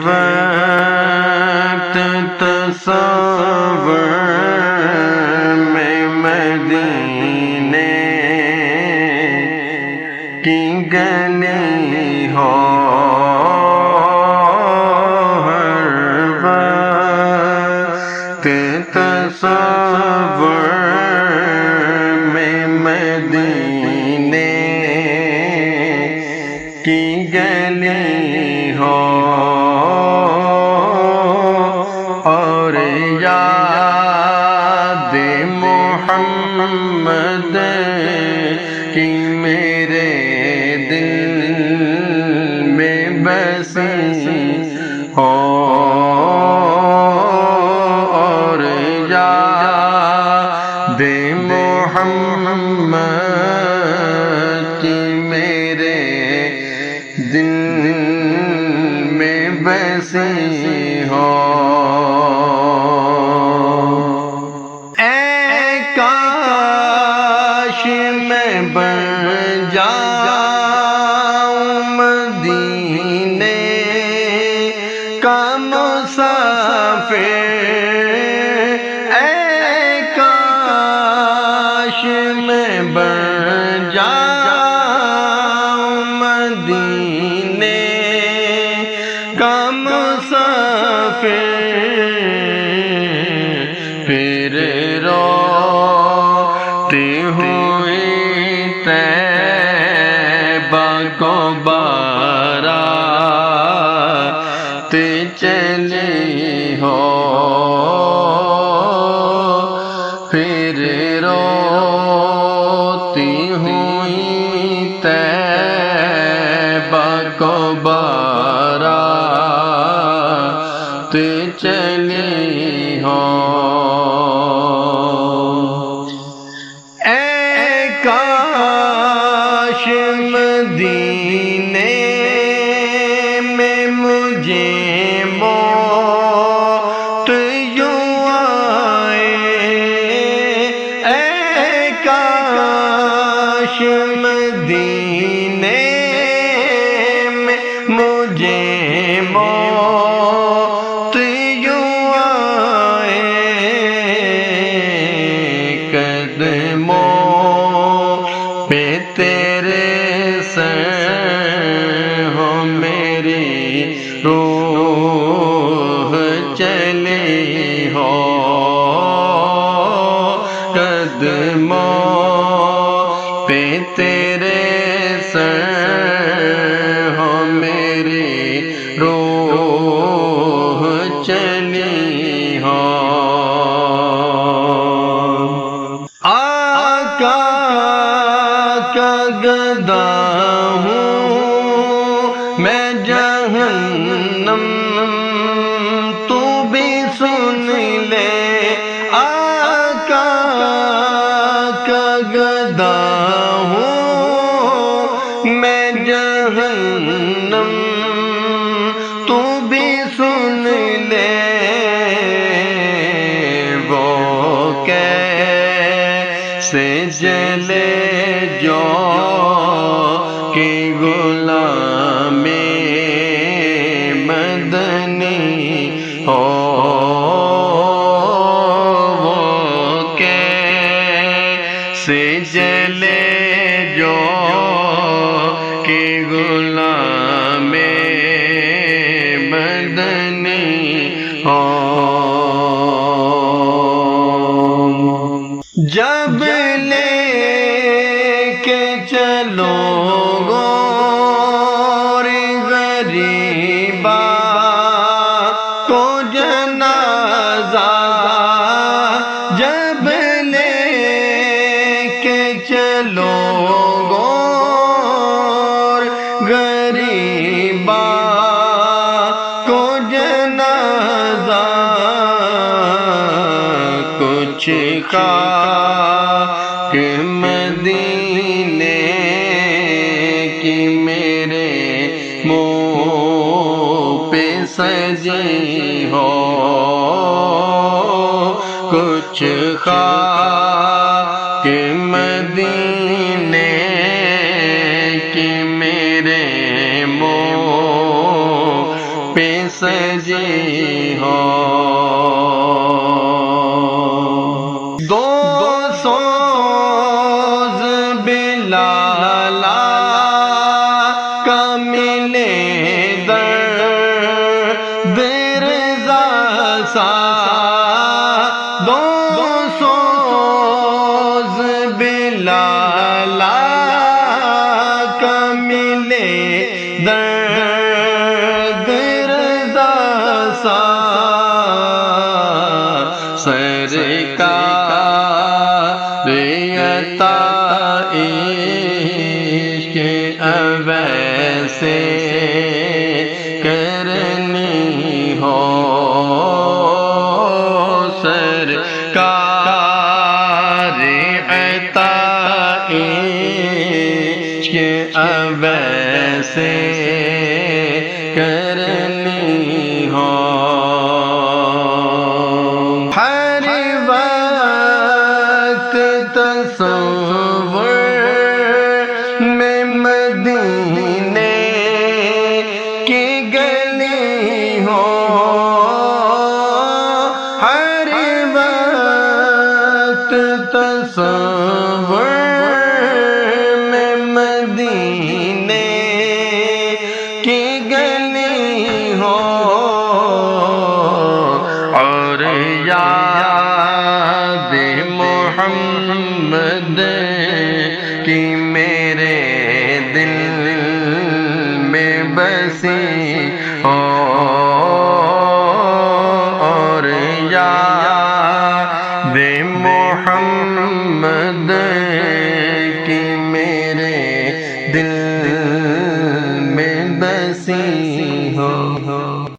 وقت تصور میں مدینے کی گلی ہو، ہر وقت تصور میں مدینے کی گلی ہو، اور یاد محمد کی میرے دل میں بسی ہو، اور یاد محمد کی میرے دل میں بسی ہو۔ اے کاش میں بن جاؤں مدینے کا مسافر، اے کاش میں بن جاؤں مدینے کا مسافر، پھر روتی ہوئی طیبہ کو بارات چلی ہو، پھر روتی ہوئی طیبہ کو بارات چلی ہو۔ اے کاش مدینے میں مجھے موت یوں آئے، اے کاش مدینے میں مجھے موت یوں آئے، قدموں پہ تیرے سر ہو میری روح چلی ہو، قدموں پہ تیرے سر ہو میری روح چلی ہو۔ آقا کا گدا ہوں میں جہنم تو بھی سن لے، آقا کا گدا ہوں میں جہنم تو بھی سن لے، وہ کیسے جلے جو کہ غلامی مدنی ہو، وہ کیسے جلے جو کہ غلامی مدنی ہو۔ جب لے کے چلو گور غریبا کو جنازہ، جب لے کے چلو گور غریبا کو جنازہ، کچھ خاک مدینے کی میرے منہ پہ سجی ہو، کچھ خاک مدینے کی میرے منہ پہ سجی ہو دو سوز بلال کا ملے درد رضا سا